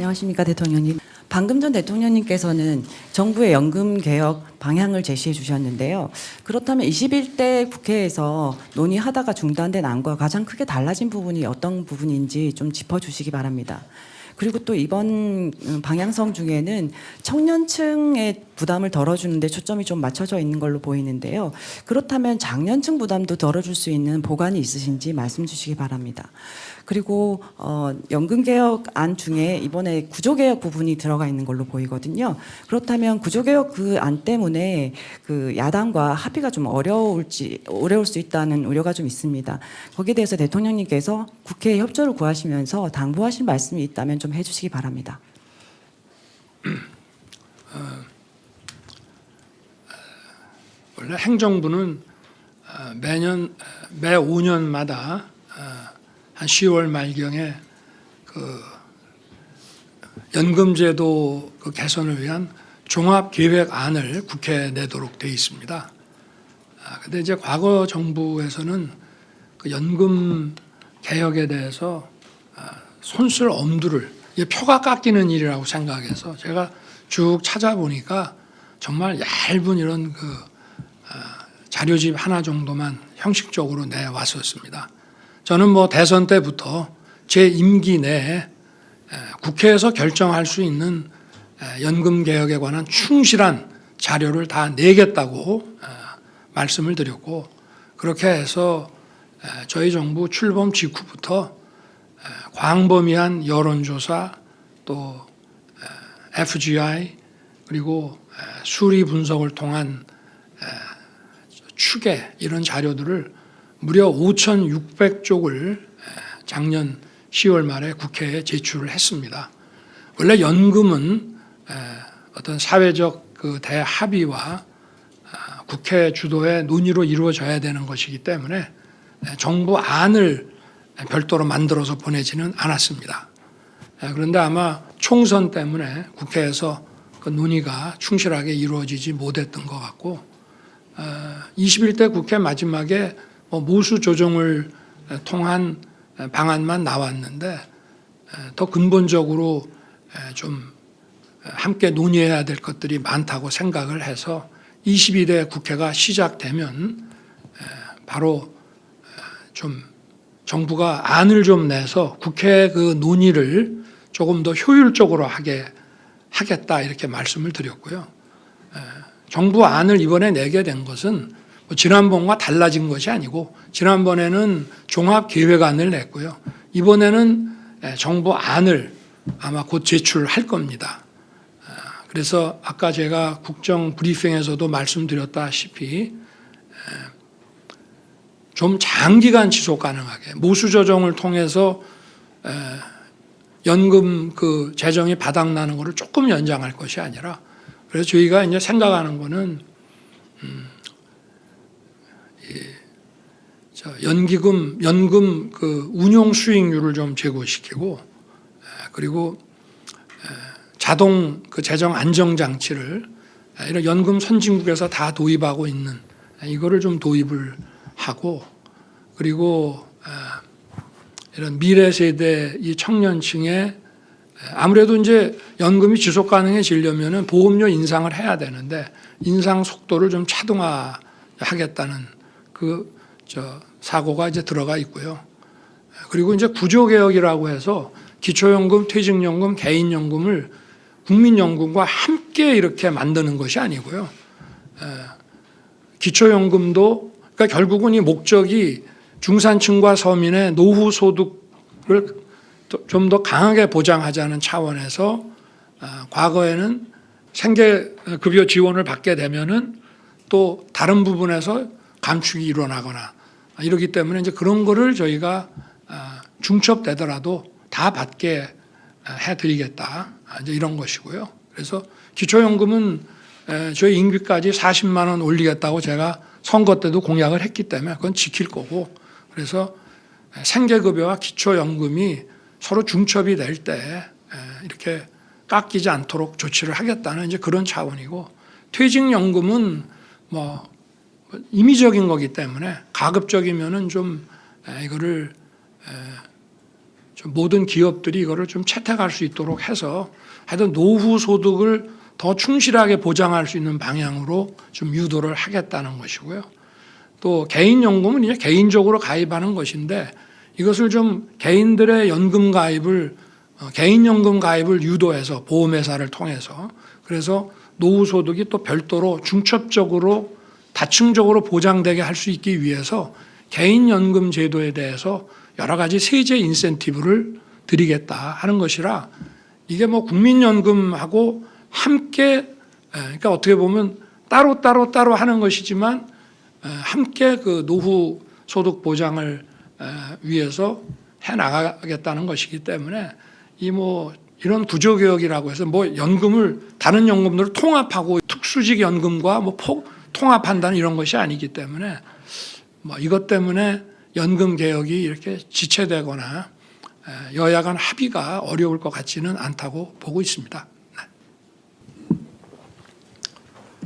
안녕하십니까, 대통령님. 방금 전 대통령님께서는 정부의 연금 개혁 방향을 제시해 주셨는데요. 그렇다면 21대 국회에서 논의하다가 중단된 안과 가장 크게 달라진 부분이 어떤 부분인지 좀 짚어주시기 바랍니다. 그리고 또 이번 방향성 중에는 청년층의 부담을 덜어주는 데 초점이 좀 맞춰져 있는 걸로 보이는데요. 그렇다면 장년층 부담도 덜어줄 수 있는 보관이 있으신지 말씀 주시기 바랍니다. 그리고 연금개혁안 중에 이번에 구조개혁 부분이 들어가 있는 걸로 보이거든요. 그렇다면 구조개혁 그 안 때문에 그 야당과 합의가 좀 어려울 수 있다는 우려가 좀 있습니다. 거기에 대해서 대통령님께서 국회에 협조를 구하시면서 당부하신 말씀이 있다면 좀 해주시기 바랍니다. 원래 행정부는 매 5년마다 한 10월 말경에 그 연금제도 그 개선을 위한 종합계획안을 국회에 내도록 되어 있습니다. 근데 이제 과거 정부에서는 그 연금 개혁에 대해서 손쓸 엄두를, 이게 표가 깎이는 일이라고 생각해서 제가 쭉 찾아보니까 정말 얇은 이런 그 자료집 하나 정도만 형식적으로 내왔었습니다. 저는 뭐 대선 때부터 제 임기 내에 국회에서 결정할 수 있는 연금 개혁에 관한 충실한 자료를 다 내겠다고 말씀을 드렸고, 그렇게 해서 저희 정부 출범 직후부터 광범위한 여론조사, 또 FGI, 그리고 수리 분석을 통한 추계, 이런 자료들을 무려 5,600쪽을 작년 10월 말에 국회에 제출을 했습니다. 원래 연금은 어떤 사회적 그 대합의와 국회 주도의 논의로 이루어져야 되는 것이기 때문에 정부 안을 별도로 만들어서 보내지는 않았습니다. 그런데 아마 총선 때문에 국회에서 그 논의가 충실하게 이루어지지 못했던 것 같고, 21대 국회 마지막에 모수 조정을 통한 방안만 나왔는데, 더 근본적으로 좀 함께 논의해야 될 것들이 많다고 생각을 해서 22대 국회가 시작되면 바로 좀 정부가 안을 좀 내서 국회 그 논의를 조금 더 효율적으로 하겠다, 이렇게 말씀을 드렸고요. 정부 안을 이번에 내게 된 것은 지난번과 달라진 것이 아니고, 지난번에는 종합계획안을 냈고요. 이번에는 정부 안을 아마 곧 제출할 겁니다. 그래서 아까 제가 국정 브리핑에서도 말씀드렸다시피 좀 장기간 지속 가능하게 모수 조정을 통해서 연금 그 재정이 바닥나는 것을 조금 연장할 것이 아니라, 그래서 저희가 이제 생각하는 거는 연금 그 운용 수익률을 좀 제고시키고, 그리고 자동 그 재정 안정 장치를 이런 연금 선진국에서 다 도입하고 있는 이거를 좀 도입을 하고, 그리고 이런 미래 세대 이 청년층에 아무래도 이제 연금이 지속 가능해지려면은 보험료 인상을 해야 되는데, 인상 속도를 좀 차등화하겠다는 그 사고가 이제 들어가 있고요. 그리고 이제 구조개혁이라고 해서 기초연금, 퇴직연금, 개인연금을 국민연금과 함께 이렇게 만드는 것이 아니고요. 기초연금도, 그러니까 결국은 이 목적이 중산층과 서민의 노후 소득을 좀 더 강하게 보장하자는 차원에서 과거에는 생계급여 지원을 받게 되면은 또 다른 부분에서 감축이 일어나거나 이러기 때문에 이제 그런 거를 저희가 중첩되더라도 다 받게 해드리겠다, 이제 이런 것이고요. 그래서 기초연금은 저희 임기까지 40만 원 올리겠다고 제가 선거 때도 공약을 했기 때문에 그건 지킬 거고, 그래서 생계급여와 기초연금이 서로 중첩이 될 때 이렇게 깎이지 않도록 조치를 하겠다는 이제 그런 차원이고, 퇴직연금은 뭐 임의적인 거기 때문에 가급적이면은 좀 이거를 좀 모든 기업들이 이거를 좀 채택할 수 있도록 해서 하여튼 노후 소득을 더 충실하게 보장할 수 있는 방향으로 좀 유도를 하겠다는 것이고요. 또 개인연금은 이제 개인적으로 가입하는 것인데 이것을 좀 개인들의 연금 가입을 개인연금 가입을 유도해서 보험회사를 통해서 그래서 노후 소득이 또 별도로 중첩적으로 다층적으로 보장되게 할 수 있기 위해서 개인연금 제도에 대해서 여러 가지 세제 인센티브를 드리겠다 하는 것이라 이게 뭐 국민연금하고 함께 그러니까 어떻게 보면 따로 하는 것이지만 함께 그 노후 소득 보장을 위해서 해 나가겠다는 것이기 때문에 이 뭐 이런 구조개혁이라고 해서 뭐 연금을 다른 연금들을 통합하고 특수직 연금과 뭐 통합한다는 이런 것이 아니기 때문에 뭐 이것 때문에 연금 개혁이 이렇게 지체되거나 여야 간 합의가 어려울 것 같지는 않다고 보고 있습니다.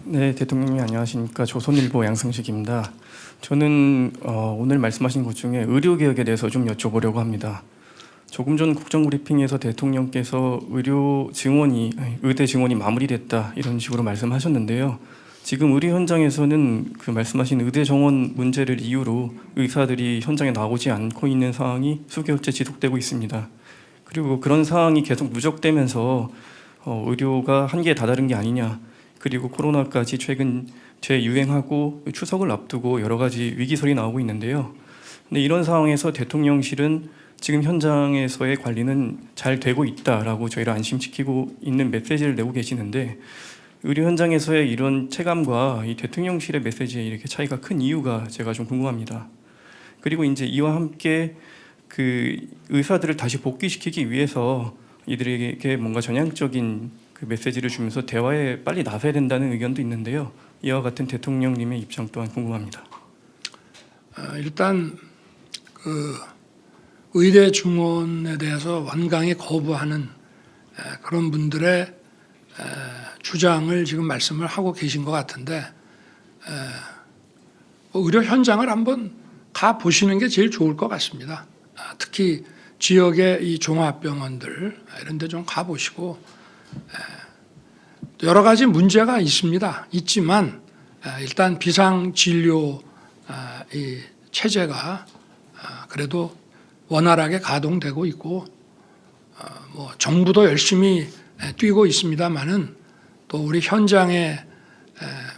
네, 대통령님 안녕하십니까. 조선일보 양승식입니다. 저는 오늘 말씀하신 것 중에 의료개혁에 대해서 좀 여쭤보려고 합니다. 조금 전 국정브리핑에서 대통령께서 의대 증원이 마무리됐다 이런 식으로 말씀하셨는데요. 지금 의료 현장에서는 그 말씀하신 의대 정원 문제를 이유로 의사들이 현장에 나오지 않고 있는 상황이 수개월째 지속되고 있습니다. 그리고 그런 상황이 계속 누적되면서 의료가 한계에 다다른 게 아니냐. 그리고 코로나까지 최근 재유행하고 추석을 앞두고 여러 가지 위기설이 나오고 있는데요. 근데 이런 상황에서 대통령실은 지금 현장에서의 관리는 잘 되고 있다라고 저희를 안심시키고 있는 메시지를 내고 계시는데 의료 현장에서의 이런 체감과 이 대통령실의 메시지에 이렇게 차이가 큰 이유가 제가 좀 궁금합니다. 그리고 이제 이와 함께 그 의사들을 다시 복귀시키기 위해서 이들에게 뭔가 전향적인 그 메시지를 주면서 대화에 빨리 나서야 된다는 의견도 있는데요. 이와 같은 대통령님의 입장 또한 궁금합니다. 일단 그 의대 증원에 대해서 완강히 거부하는 그런 분들의 주장을 지금 말씀을 하고 계신 것 같은데 의료 현장을 한번 가 보시는 게 제일 좋을 것 같습니다. 특히 지역의 이 종합병원들 이런 데 좀 가보시고 여러 가지 문제가 있지만 일단 비상진료 이 체제가 그래도 원활하게 가동되고 있고 뭐 정부도 열심히 뛰고 있습니다만은 또 우리 현장에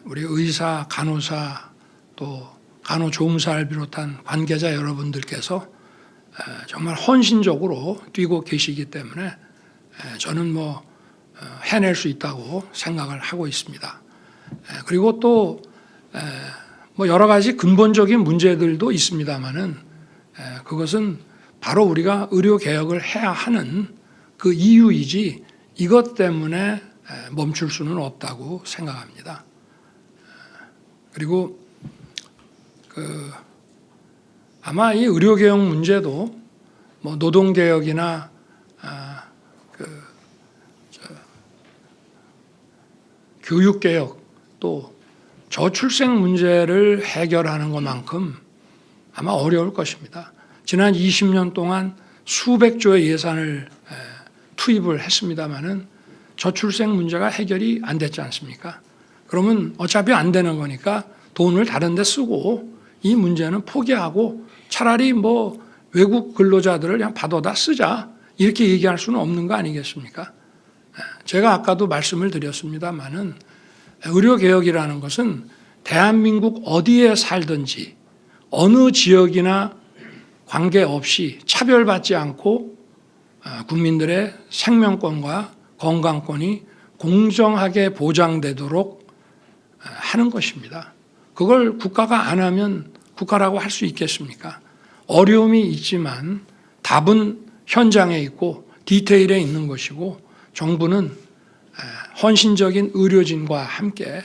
우리 의사, 간호사 또 간호조무사를 비롯한 관계자 여러분들께서 정말 헌신적으로 뛰고 계시기 때문에 저는 뭐 해낼 수 있다고 생각을 하고 있습니다. 그리고 또 뭐 여러 가지 근본적인 문제들도 있습니다만은 그것은 바로 우리가 의료 개혁을 해야 하는 그 이유이지 이것 때문에 멈출 수는 없다고 생각합니다. 그리고 아마 이 의료 개혁 문제도 뭐 노동 개혁이나 교육 개혁 또 저출생 문제를 해결하는 것만큼 아마 어려울 것입니다. 지난 20년 동안 수백 조의 예산을 투입을 했습니다마는 저출생 문제가 해결이 안 됐지 않습니까? 그러면 어차피 안 되는 거니까 돈을 다른 데 쓰고 이 문제는 포기하고 차라리 뭐 외국 근로자들을 그냥 받아다 쓰자 이렇게 얘기할 수는 없는 거 아니겠습니까? 제가 아까도 말씀을 드렸습니다마는 의료개혁이라는 것은 대한민국 어디에 살든지 어느 지역이나 관계없이 차별받지 않고 국민들의 생명권과 건강권이 공정하게 보장되도록 하는 것입니다. 그걸 국가가 안 하면 국가라고 할 수 있겠습니까? 어려움이 있지만 답은 현장에 있고 디테일에 있는 것이고 정부는 헌신적인 의료진과 함께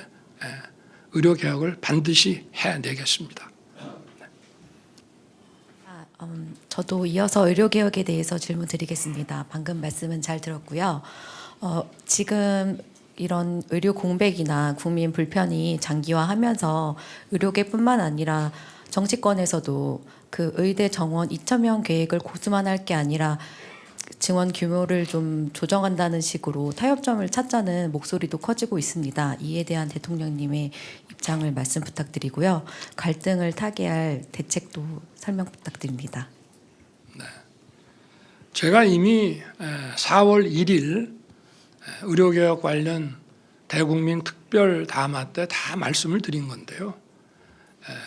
의료개혁을 반드시 해내겠습니다. 저도 이어서 의료개혁에 대해서 질문 드리겠습니다. 방금 말씀은 잘 들었고요. 지금 이런 의료 공백이나 국민 불편이 장기화하면서 의료계뿐만 아니라 정치권에서도 그 의대 정원 2,000명 계획을 고수만 할 게 아니라 증원 규모를 좀 조정한다는 식으로 타협점을 찾자는 목소리도 커지고 있습니다. 이에 대한 대통령님의 입장을 말씀 부탁드리고요. 갈등을 타개할 대책도 설명 부탁드립니다. 제가 이미 4월 1일 의료개혁 관련 대국민 특별 담화 때 다 말씀을 드린 건데요.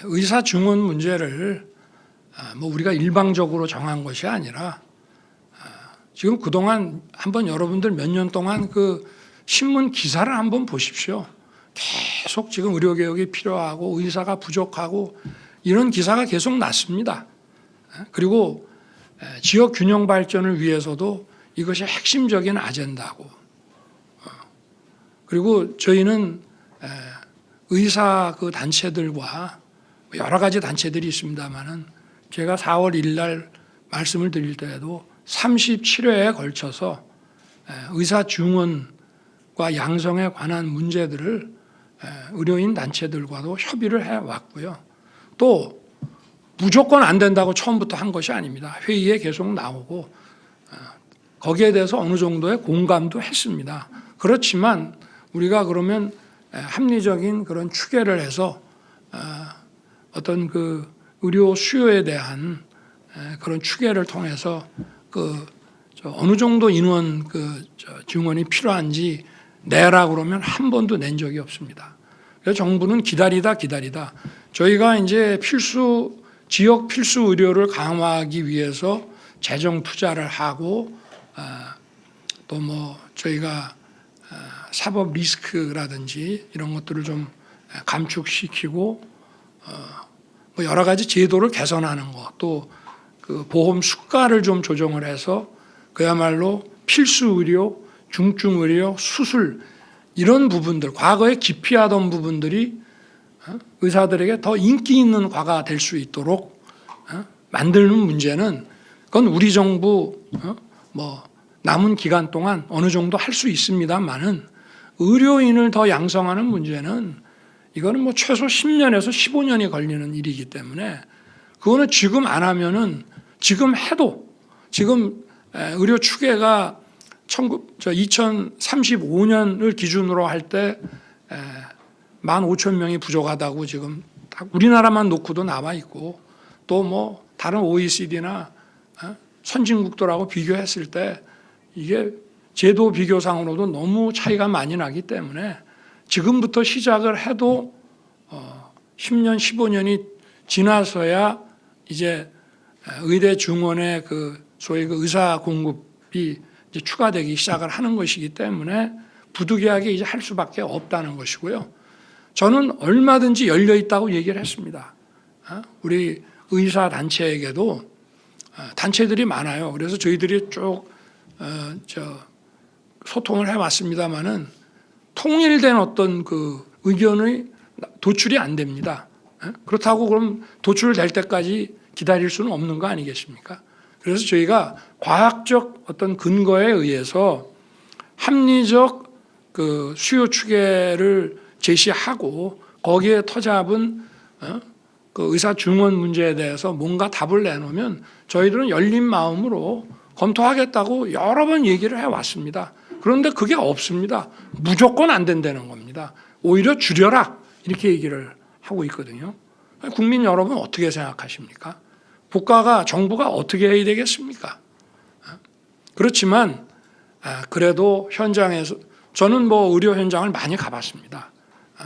의사 증원 문제를 뭐 우리가 일방적으로 정한 것이 아니라 지금 그동안 한번 여러분들 몇 년 동안 그 신문 기사를 한번 보십시오. 계속 지금 의료개혁이 필요하고 의사가 부족하고 이런 기사가 계속 났습니다. 그리고 지역 균형 발전을 위해서도 이것이 핵심적인 아젠다고. 그리고 저희는 의사 그 단체들과 여러 가지 단체들이 있습니다만은 제가 4월 1일 날 말씀을 드릴 때에도 37회에 걸쳐서 의사 증원과 양성에 관한 문제들을 의료인 단체들과도 협의를 해왔고요. 또 무조건 안 된다고 처음부터 한 것이 아닙니다. 회의에 계속 나오고 거기에 대해서 어느 정도의 공감도 했습니다. 그렇지만 우리가 그러면 합리적인 그런 추계를 해서 어떤 그 의료 수요에 대한 그런 추계를 통해서 그 어느 정도 인원 그 증원이 필요한지 내라 그러면 한 번도 낸 적이 없습니다. 그래서 정부는 기다리다 저희가 이제 지역 필수 의료를 강화하기 위해서 재정 투자를 하고 또 뭐 저희가 사법 리스크라든지 이런 것들을 좀 감축시키고 뭐 여러 가지 제도를 개선하는 것, 또 그 보험 수가를 좀 조정을 해서 그야말로 필수 의료, 중증 의료, 수술 이런 부분들, 과거에 기피하던 부분들이 의사들에게 더 인기 있는 과가 될 수 있도록 만드는 문제는 그건 우리 정부 뭐 남은 기간 동안 어느 정도 할 수 있습니다만은 의료인을 더 양성하는 문제는 이거는 뭐 최소 10년에서 15년이 걸리는 일이기 때문에 그거는 지금 안 하면은 지금 해도 지금 의료 추계가 2035년을 기준으로 할 때 15,000명이 부족하다고 지금 우리나라만 놓고도 나와 있고 또 뭐 다른 OECD나 선진국들하고 비교했을 때 이게 제도 비교상으로도 너무 차이가 많이 나기 때문에 지금부터 시작을 해도 10년, 15년이 지나서야 이제 의대 증원의 그 소위 그 의사 공급이 이제 추가되기 시작을 하는 것이기 때문에 부득이하게 이제 할 수밖에 없다는 것이고요. 저는 얼마든지 열려 있다고 얘기를 했습니다. 우리 의사 단체에게도 단체들이 많아요. 그래서 저희들이 쭉 소통을 해왔습니다만은 통일된 어떤 그 의견이 도출이 안 됩니다. 그렇다고 그럼 도출될 때까지 기다릴 수는 없는 거 아니겠습니까? 그래서 저희가 과학적 어떤 근거에 의해서 합리적 그 수요 추계를 제시하고 거기에 터잡은 그 의사 증원 문제에 대해서 뭔가 답을 내놓으면 저희들은 열린 마음으로 검토하겠다고 여러 번 얘기를 해왔습니다. 그런데 그게 없습니다. 무조건 안 된다는 겁니다. 오히려 줄여라 이렇게 얘기를 하고 있거든요. 국민 여러분 어떻게 생각하십니까? 국가가 정부가 어떻게 해야 되겠습니까? 그렇지만 그래도 현장에서 저는 뭐 의료 현장을 많이 가봤습니다.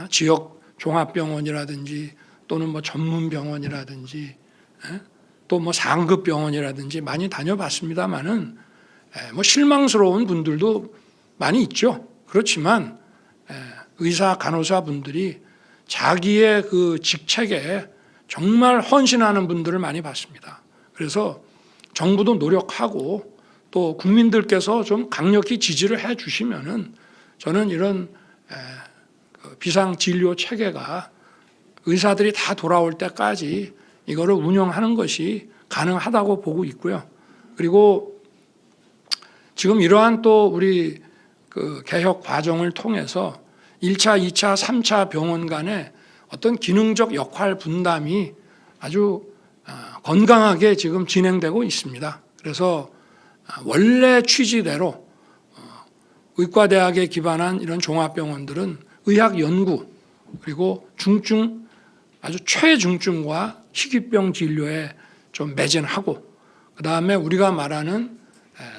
지역 종합병원이라든지 또는 뭐 전문병원이라든지 또 뭐 상급 병원이라든지 많이 다녀봤습니다만은 뭐 실망스러운 분들도 많이 있죠. 그렇지만 의사 간호사 분들이 자기의 그 직책에 정말 헌신하는 분들을 많이 봤습니다. 그래서 정부도 노력하고 또 국민들께서 좀 강력히 지지를 해 주시면은 저는 이런 비상 진료 체계가 의사들이 다 돌아올 때까지 이거를 운영하는 것이 가능하다고 보고 있고요. 그리고 지금 이러한 또 우리 그 개혁 과정을 통해서 1차, 2차, 3차 병원 간의 어떤 기능적 역할 분담이 아주 건강하게 지금 진행되고 있습니다. 그래서 원래 취지대로 의과대학에 기반한 이런 종합병원들은 의학 연구 그리고 중증 아주 최중증과 희귀병 진료에 좀 매진하고 그다음에 우리가 말하는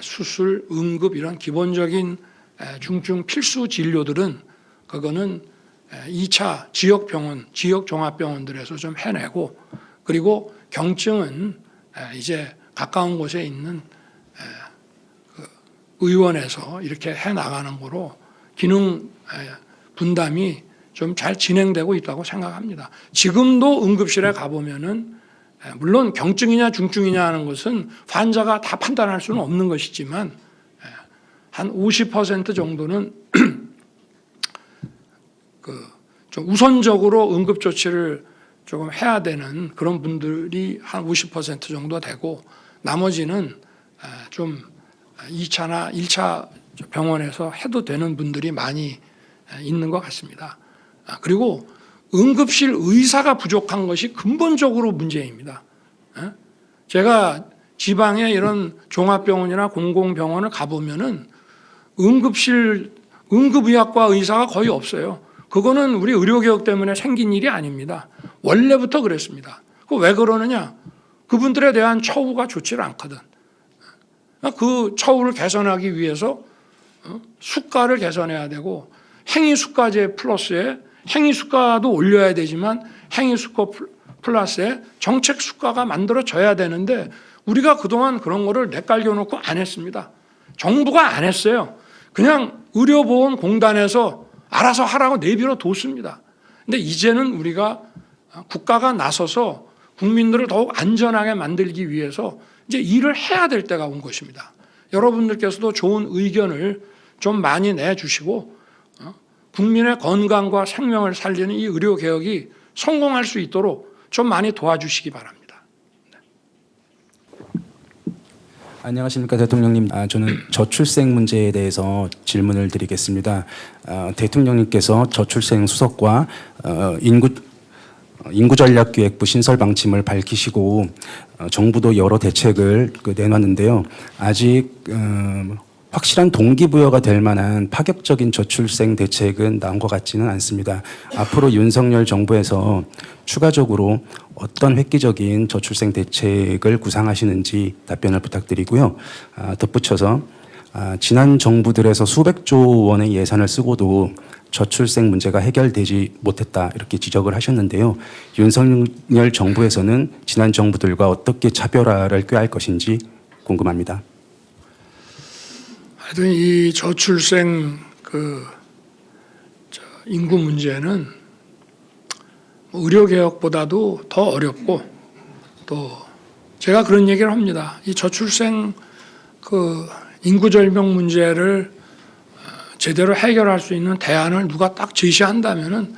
수술, 응급 이런 기본적인 중증 필수 진료들은 그거는 2차 지역 병원, 지역 종합병원들에서 좀 해내고 그리고 경증은 이제 가까운 곳에 있는 그 의원에서 이렇게 해 나가는 거로 기능 분담이 좀 잘 진행되고 있다고 생각합니다. 지금도 응급실에 가보면은 물론 경증이냐 중증이냐 하는 것은 환자가 다 판단할 수는 없는 것이지만 한 50% 정도는 그 좀 우선적으로 응급 조치를 조금 해야 되는 그런 분들이 한 50% 정도 되고 나머지는 좀 2차나 1차 병원에서 해도 되는 분들이 많이 있는 것 같습니다. 그리고 응급실 의사가 부족한 것이 근본적으로 문제입니다. 제가 지방에 이런 종합병원이나 공공병원을 가보면은 응급의학과 의사가 거의 없어요. 그거는 우리 의료개혁 때문에 생긴 일이 아닙니다. 원래부터 그랬습니다. 왜 그러느냐? 그분들에 대한 처우가 좋지 않거든. 그 처우를 개선하기 위해서 수가를 개선해야 되고 행위수가제 플러스에 행위수가도 올려야 되지만 행위수가 플러스에 정책수가가 만들어져야 되는데 우리가 그동안 그런 거를 내깔겨놓고 안 했습니다. 정부가 안 했어요. 그냥 의료보험공단에서 알아서 하라고 내버려 뒀습니다. 근데 이제는 우리가 국가가 나서서 국민들을 더욱 안전하게 만들기 위해서 이제 일을 해야 될 때가 온 것입니다. 여러분들께서도 좋은 의견을 좀 많이 내주시고 국민의 건강과 생명을 살리는 이 의료개혁이 성공할 수 있도록 좀 많이 도와주시기 바랍니다. 안녕하십니까 대통령님. 저는 저출생 문제에 대해서 질문을 드리겠습니다. 대통령님께서 저출생 수석과 인구전략기획부 신설 방침을 밝히시고 정부도 여러 대책을 내놨는데요. 아직 확실한 동기부여가 될 만한 파격적인 저출생 대책은 나온 것 같지는 않습니다. 앞으로 윤석열 정부에서 추가적으로 어떤 획기적인 저출생 대책을 구상하시는지 답변을 부탁드리고요. 덧붙여서 지난 정부들에서 수백조 원의 예산을 쓰고도 저출생 문제가 해결되지 못했다 이렇게 지적을 하셨는데요. 윤석열 정부에서는 지난 정부들과 어떻게 차별화를 꾀할 것인지 궁금합니다. 하여튼 이 저출생 인구 문제는 의료개혁보다도 더 어렵고 또 제가 그런 얘기를 합니다. 이 저출생 인구절벽 문제를 제대로 해결할 수 있는 대안을 누가 딱 제시한다면은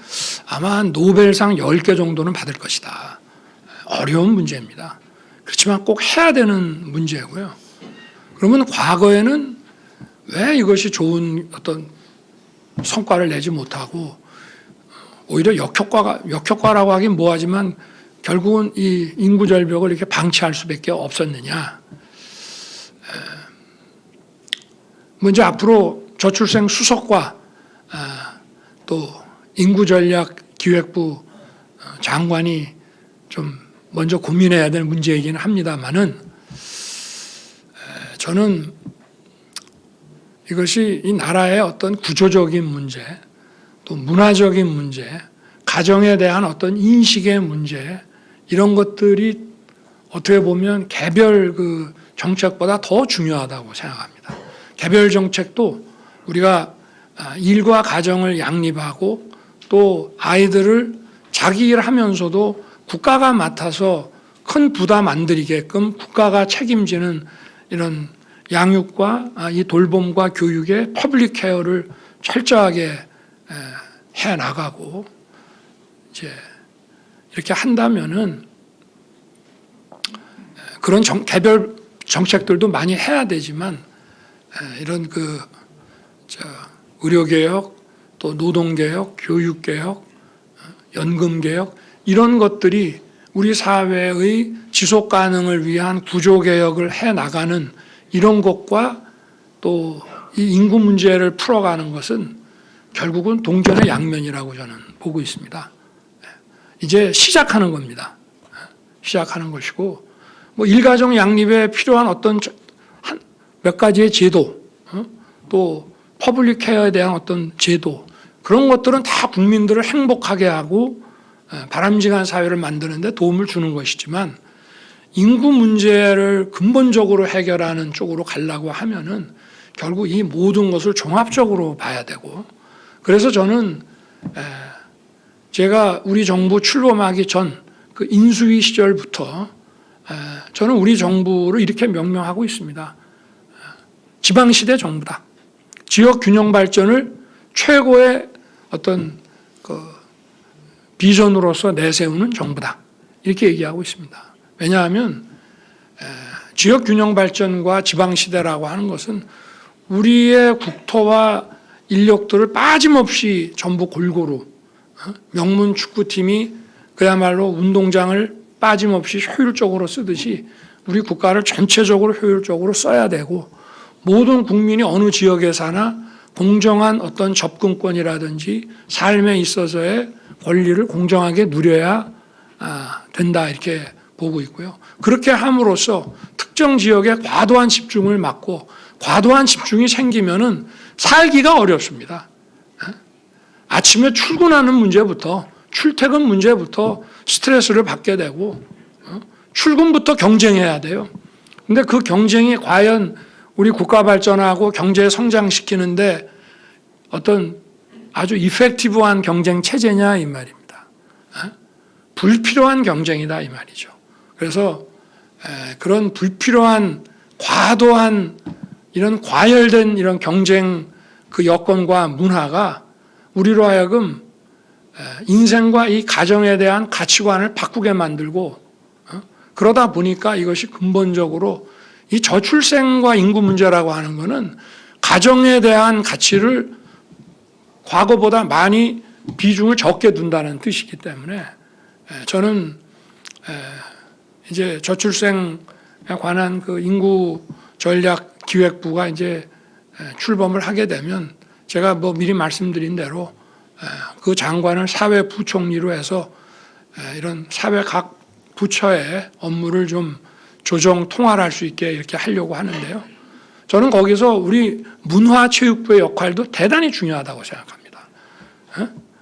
아마 노벨상 10개 정도는 받을 것이다. 어려운 문제입니다. 그렇지만 꼭 해야 되는 문제고요. 그러면 과거에는 왜 이것이 좋은 어떤 성과를 내지 못하고 오히려 역효과라고 하긴 뭐하지만 결국은 이 인구 절벽을 이렇게 방치할 수밖에 없었느냐. 먼저 앞으로 저출생 수석과 또 인구전략기획부 장관이 좀 먼저 고민해야 될 문제이긴 합니다만은 저는 이것이 이 나라의 어떤 구조적인 문제, 또 문화적인 문제, 가정에 대한 어떤 인식의 문제 이런 것들이 어떻게 보면 개별 정책보다 더 중요하다고 생각합니다. 개별 정책도 우리가 일과 가정을 양립하고 또 아이들을 자기 일하면서도 국가가 맡아서 큰 부담 안 들이게끔 국가가 책임지는 이런 양육과 이 돌봄과 교육의 퍼블릭 케어를 철저하게 해 나가고 이제 이렇게 한다면은 그런 개별 정책들도 많이 해야 되지만 이런 의료개혁, 또 노동개혁, 교육개혁, 연금개혁 이런 것들이 우리 사회의 지속가능을 위한 구조개혁을 해나가는 이런 것과 또 이 인구 문제를 풀어가는 것은 결국은 동전의 양면이라고 저는 보고 있습니다. 이제 시작하는 겁니다. 시작하는 것이고 뭐 일가정 양립에 필요한 어떤 몇 가지의 제도 또 퍼블릭 케어에 대한 어떤 제도 그런 것들은 다 국민들을 행복하게 하고 바람직한 사회를 만드는 데 도움을 주는 것이지만 인구 문제를 근본적으로 해결하는 쪽으로 가려고 하면은 결국 이 모든 것을 종합적으로 봐야 되고 그래서 저는 제가 우리 정부 출범하기 전 그 인수위 시절부터 저는 우리 정부를 이렇게 명명하고 있습니다. 지방시대 정부다. 지역 균형 발전을 최고의 어떤 그 비전으로서 내세우는 정부다. 이렇게 얘기하고 있습니다. 왜냐하면 지역 균형 발전과 지방시대라고 하는 것은 우리의 국토와 인력들을 빠짐없이 전부 골고루 명문 축구팀이 그야말로 운동장을 빠짐없이 효율적으로 쓰듯이 우리 국가를 전체적으로 효율적으로 써야 되고 모든 국민이 어느 지역에 사나 공정한 어떤 접근권이라든지 삶에 있어서의 권리를 공정하게 누려야 된다 이렇게 보고 있고요. 그렇게 함으로써 특정 지역에 과도한 집중을 막고 과도한 집중이 생기면은 살기가 어렵습니다. 아침에 출근하는 문제부터 출퇴근 문제부터 스트레스를 받게 되고 출근부터 경쟁해야 돼요. 근데 그 경쟁이 과연 우리 국가 발전하고 경제 성장시키는데 어떤 아주 이펙티브한 경쟁 체제냐 이 말입니다. 불필요한 경쟁이다 이 말이죠. 그래서 그런 불필요한 과도한 이런 과열된 이런 경쟁 그 여건과 문화가 우리로 하여금 인생과 이 가정에 대한 가치관을 바꾸게 만들고 그러다 보니까 이것이 근본적으로 이 저출생과 인구 문제라고 하는 것은 가정에 대한 가치를 과거보다 많이 비중을 적게 둔다는 뜻이기 때문에 저는 이제 저출생에 관한 그 인구 전략 기획부가 이제 출범을 하게 되면 제가 뭐 미리 말씀드린 대로 그 장관을 사회 부총리로 해서 이런 사회 각 부처의 업무를 좀 조정 통할할 수 있게 이렇게 하려고 하는데요. 저는 거기서 우리 문화체육부의 역할도 대단히 중요하다고 생각합니다.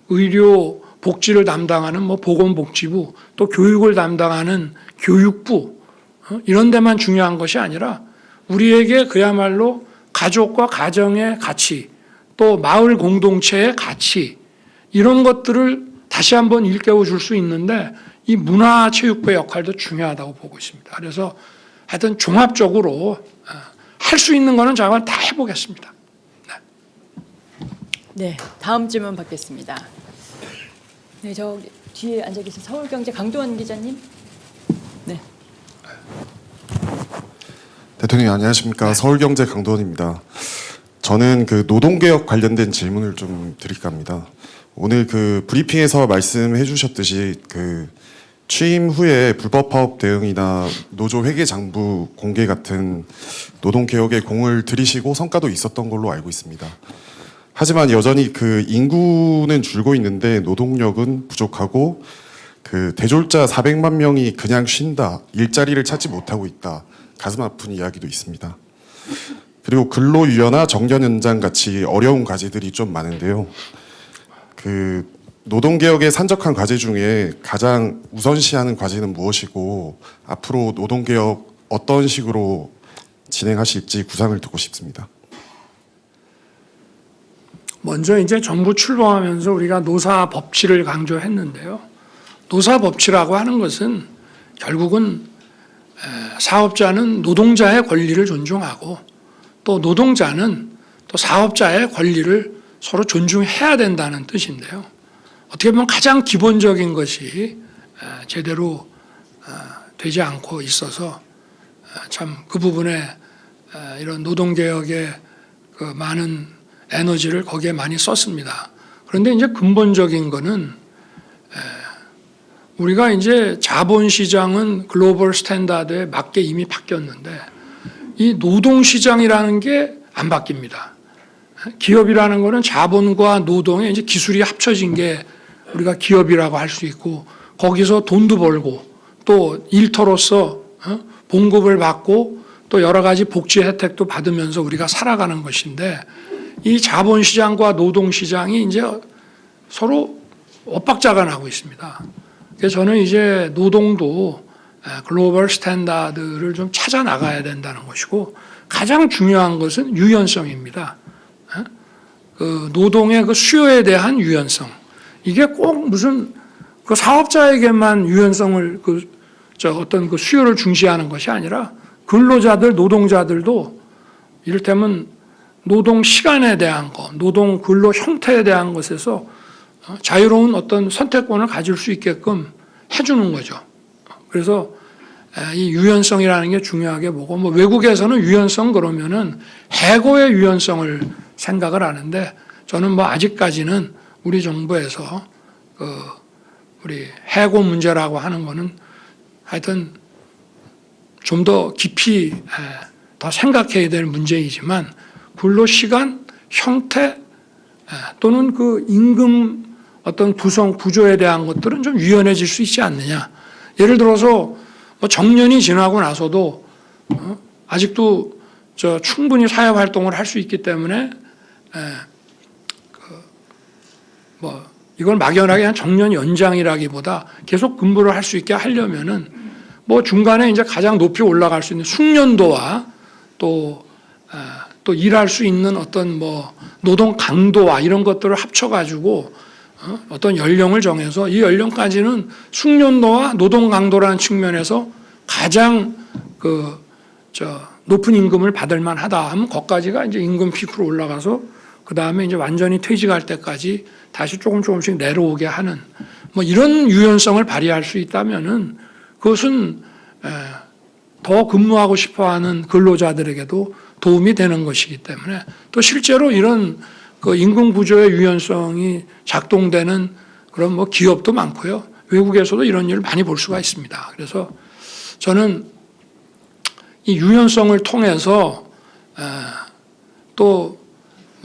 의료 복지를 담당하는 뭐 보건복지부 또 교육을 담당하는 교육부 이런 데만 중요한 것이 아니라 우리에게 그야말로 가족과 가정의 가치 또 마을 공동체의 가치 이런 것들을 다시 한번 일깨워 줄 수 있는데 이 문화체육부의 역할도 중요하다고 보고 있습니다. 그래서 하여튼 종합적으로 할 수 있는 거는 제가 다 해보겠습니다. 네, 다음 질문 받겠습니다. 네, 저 뒤에 앉아 계신 서울경제 강도원 기자님. 네. 대통령님 안녕하십니까. 서울경제 강도원입니다. 저는 그 노동개혁 관련된 질문을 좀 드릴까 합니다. 오늘 그 브리핑에서 말씀해 주셨듯이 그 취임 후에 불법 파업 대응이나 노조 회계 장부 공개 같은 노동개혁에 공을 들이시고 성과도 있었던 걸로 알고 있습니다. 하지만 여전히 그 인구는 줄고 있는데 노동력은 부족하고 그 대졸자 400만 명이 그냥 쉰다, 일자리를 찾지 못하고 있다, 가슴 아픈 이야기도 있습니다. 그리고 근로유연화, 정년 연장 같이 어려운 과제들이 좀 많은데요. 그 노동개혁의 산적한 과제 중에 가장 우선시하는 과제는 무엇이고 앞으로 노동개혁 어떤 식으로 진행하실지 구상을 듣고 싶습니다. 먼저 이제 정부 출범하면서 우리가 노사 법치를 강조했는데요. 노사 법치라고 하는 것은 결국은 사업자는 노동자의 권리를 존중하고 또 노동자는 또 사업자의 권리를 서로 존중해야 된다는 뜻인데요. 어떻게 보면 가장 기본적인 것이 제대로 되지 않고 있어서 참 그 부분에 이런 노동개혁에 그 많은 에너지를 거기에 많이 썼습니다. 그런데 이제 근본적인 거는 우리가 이제 자본시장은 글로벌 스탠다드에 맞게 이미 바뀌었는데 이 노동시장이라는 게 안 바뀝니다. 기업이라는 거는 자본과 노동의 이제 기술이 합쳐진 게 우리가 기업이라고 할 수 있고 거기서 돈도 벌고 또 일터로서 봉급을 받고 또 여러 가지 복지 혜택도 받으면서 우리가 살아가는 것인데 이 자본시장과 노동시장이 이제 서로 엇박자가 나고 있습니다. 그래서 저는 이제 노동도 글로벌 스탠다드를 좀 찾아 나가야 된다는 것이고 가장 중요한 것은 유연성입니다. 그 노동의 그 수요에 대한 유연성. 이게 꼭 무슨 그 사업자에게만 유연성을 어떤 그 수요를 중시하는 것이 아니라 근로자들, 노동자들도 이를테면 노동 시간에 대한 것, 노동 근로 형태에 대한 것에서 자유로운 어떤 선택권을 가질 수 있게끔 해주는 거죠. 그래서 이 유연성이라는 게 중요하게 보고, 뭐 외국에서는 유연성 그러면은 해고의 유연성을 생각을 하는데 저는 뭐 아직까지는 우리 정부에서 우리 해고 문제라고 하는 거는 하여튼 좀 더 깊이 더 생각해야 될 문제이지만 근로 시간 형태 또는 그 임금 어떤 구조에 대한 것들은 좀 유연해질 수 있지 않느냐. 예를 들어서 뭐 정년이 지나고 나서도 아직도 충분히 사회 활동을 할 수 있기 때문에 뭐 이걸 막연하게 그냥 정년 연장이라기보다 계속 근무를 할 수 있게 하려면은 뭐 중간에 이제 가장 높이 올라갈 수 있는 숙련도와 또 일할 수 있는 어떤 뭐 노동 강도와 이런 것들을 합쳐가지고 어떤 연령을 정해서 이 연령까지는 숙련도와 노동 강도라는 측면에서 가장 높은 임금을 받을 만하다 하면 거기까지가 이제 임금 피크로 올라가서 그 다음에 이제 완전히 퇴직할 때까지 다시 조금씩 내려오게 하는 뭐 이런 유연성을 발휘할 수 있다면은 그것은 더 근무하고 싶어하는 근로자들에게도 도움이 되는 것이기 때문에 또 실제로 이런 그 임금 구조의 유연성이 작동되는 그런 뭐 기업도 많고요. 외국에서도 이런 일을 많이 볼 수가 있습니다. 그래서 저는 이 유연성을 통해서 또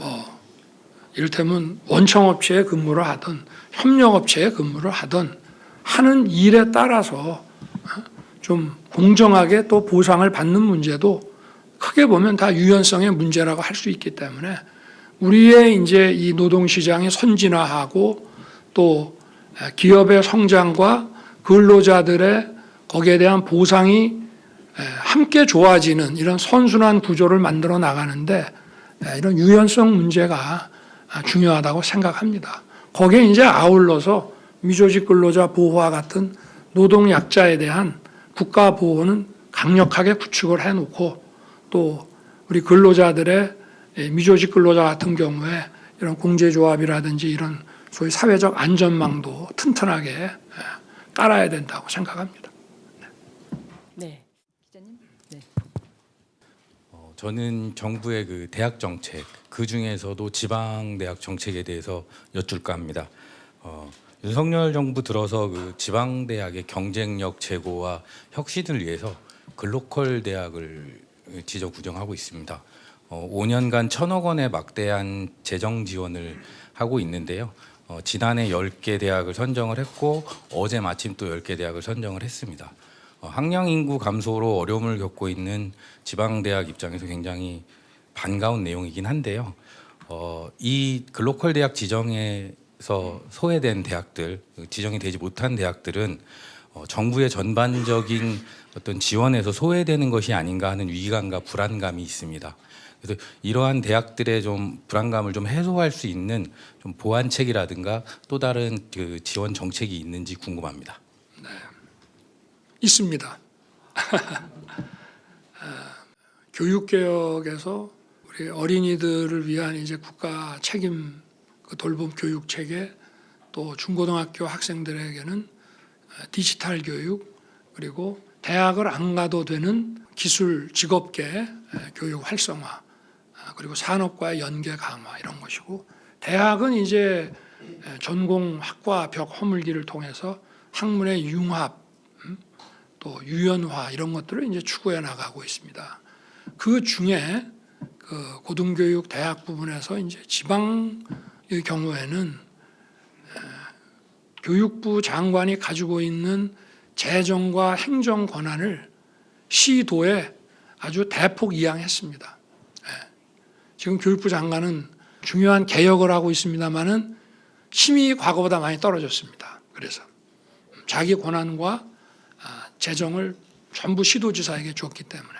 뭐 이를테면 원청업체에 근무를 하든 협력업체에 근무를 하든 하는 일에 따라서 좀 공정하게 또 보상을 받는 문제도 크게 보면 다 유연성의 문제라고 할 수 있기 때문에 우리의 이제 이 노동시장이 선진화하고 또 기업의 성장과 근로자들의 거기에 대한 보상이 함께 좋아지는 이런 선순환 구조를 만들어 나가는데 이런 유연성 문제가 중요하다고 생각합니다. 거기에 이제 아울러서 미조직 근로자 보호와 같은 노동 약자에 대한 국가 보호는 강력하게 구축을 해놓고 또 우리 근로자들의 미조직 근로자 같은 경우에 이런 공제조합이라든지 이런 소위 사회적 안전망도 튼튼하게 깔아야 된다고 생각합니다. 네. 기자님. 네. 저는 정부의 그 대학 정책, 그 중에서도 지방 대학 정책에 대해서 여쭐까 합니다. 윤석열 정부 들어서 그 지방 대학의 경쟁력 제고와 혁신을 위해서 글로컬 대학을 지적 구정하고 있습니다. 5년간 1,000억 원의 막대한 재정 지원을 하고 있는데요. 지난해 10개 대학을 선정을 했고 어제 마침 또 10개 대학을 선정을 했습니다. 학령 인구 감소로 어려움을 겪고 있는 지방 대학 입장에서 굉장히 반가운 내용이긴 한데요. 이 글로컬 대학 지정에서 소외된 대학들, 지정이 되지 못한 대학들은 정부의 전반적인 어떤 지원에서 소외되는 것이 아닌가 하는 위기감과 불안감이 있습니다. 그래서 이러한 대학들의 좀 불안감을 좀 해소할 수 있는 좀 보완책이라든가 또 다른 그 지원 정책이 있는지 궁금합니다. 네, 있습니다. 교육개혁에서 우리 어린이들을 위한 이제 국가 책임 그 돌봄 교육 체계 또 중고등학교 학생들에게는 디지털 교육 그리고 대학을 안 가도 되는 기술 직업계 교육 활성화 그리고 산업과의 연계 강화 이런 것이고, 대학은 이제 전공 학과 벽 허물기를 통해서 학문의 융합, 또 유연화 이런 것들을 이제 추구해 나가고 있습니다. 그 중에 그 고등교육 대학 부분에서 이제 지방의 경우에는 교육부 장관이 가지고 있는 재정과 행정 권한을 시도에 아주 대폭 이양했습니다. 지금 교육부 장관은 중요한 개혁을 하고 있습니다만은 힘이 과거보다 많이 떨어졌습니다. 그래서 자기 권한과 재정을 전부 시도지사에게 줬기 때문에.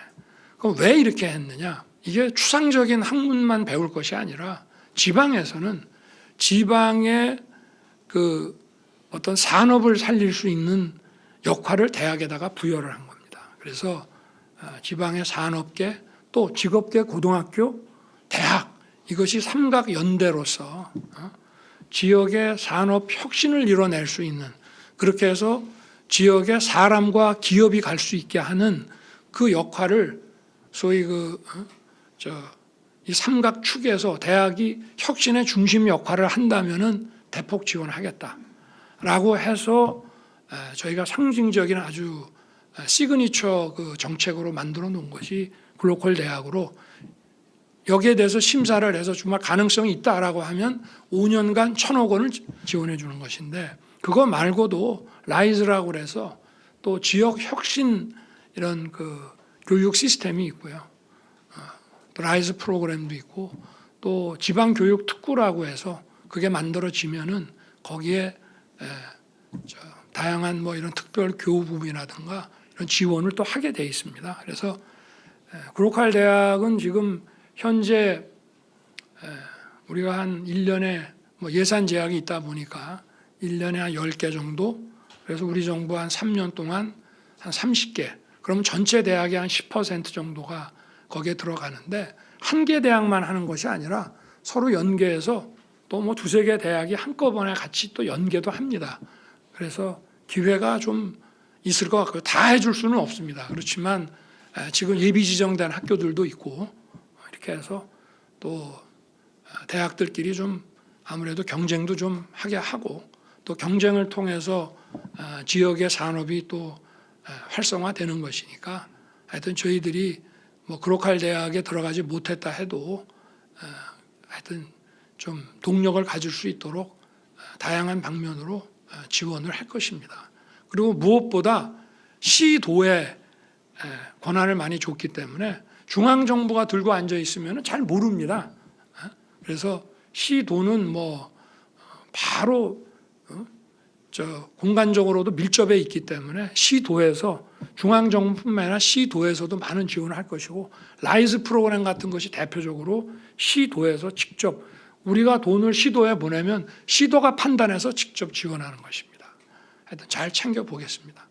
그럼 왜 이렇게 했느냐? 이게 추상적인 학문만 배울 것이 아니라 지방에서는 지방의 그 어떤 산업을 살릴 수 있는 역할을 대학에다가 부여를 한 겁니다. 그래서 지방의 산업계 또 직업계 고등학교 대학 이것이 삼각 연대로서 지역의 산업 혁신을 이뤄낼 수 있는, 그렇게 해서 지역의 사람과 기업이 갈 수 있게 하는 그 역할을 소위 이 삼각축에서 대학이 혁신의 중심 역할을 한다면은 대폭 지원하겠다라고 해서 저희가 상징적인 아주 시그니처 그 정책으로 만들어 놓은 것이 글로컬 대학으로, 여기에 대해서 심사를 해서 정말 가능성이 있다라고 하면 5년간 1,000억 원을 지원해 주는 것인데, 그거 말고도 라이즈라고 그래서 또 지역 혁신 이런 그 교육 시스템이 있고요. 또 라이즈 프로그램도 있고, 또 지방 교육 특구라고 해서 그게 만들어지면은 거기에 다양한 뭐 이런 특별 교부이라든가 이런 지원을 또 하게 돼 있습니다. 그래서 글로컬 대학은 지금 현재 우리가 한 1년에 뭐 예산 제약이 있다 보니까 1년에 한 10개 정도, 그래서 우리 정부 한 3년 동안 한 30개, 그러면 전체 대학의 한 10% 정도가 거기에 들어가는데, 한 개 대학만 하는 것이 아니라 서로 연계해서 또 뭐 2-3개 대학이 한꺼번에 같이 또 연계도 합니다. 그래서 기회가 좀 있을 것 같고요. 다 해줄 수는 없습니다. 그렇지만 지금 예비 지정된 학교들도 있고, 이렇게 해서 또 대학들끼리 좀 아무래도 경쟁도 좀 하게 하고, 또 경쟁을 통해서 지역의 산업이 또 활성화되는 것이니까, 하여튼 저희들이 뭐 글로컬 대학에 들어가지 못했다 해도 하여튼 좀 동력을 가질 수 있도록 다양한 방면으로 지원을 할 것입니다. 그리고 무엇보다 시도에 권한을 많이 줬기 때문에 중앙정부가 들고 앉아 있으면 잘 모릅니다. 그래서 시도는 뭐 바로 공간적으로도 밀접해 있기 때문에 시도에서, 중앙정부뿐만 아니라 시도에서도 많은 지원을 할 것이고, 라이즈 프로그램 같은 것이 대표적으로 시도에서 직접 우리가 돈을 시도에 보내면 시도가 판단해서 직접 지원하는 것입니다. 하여튼 잘 챙겨보겠습니다.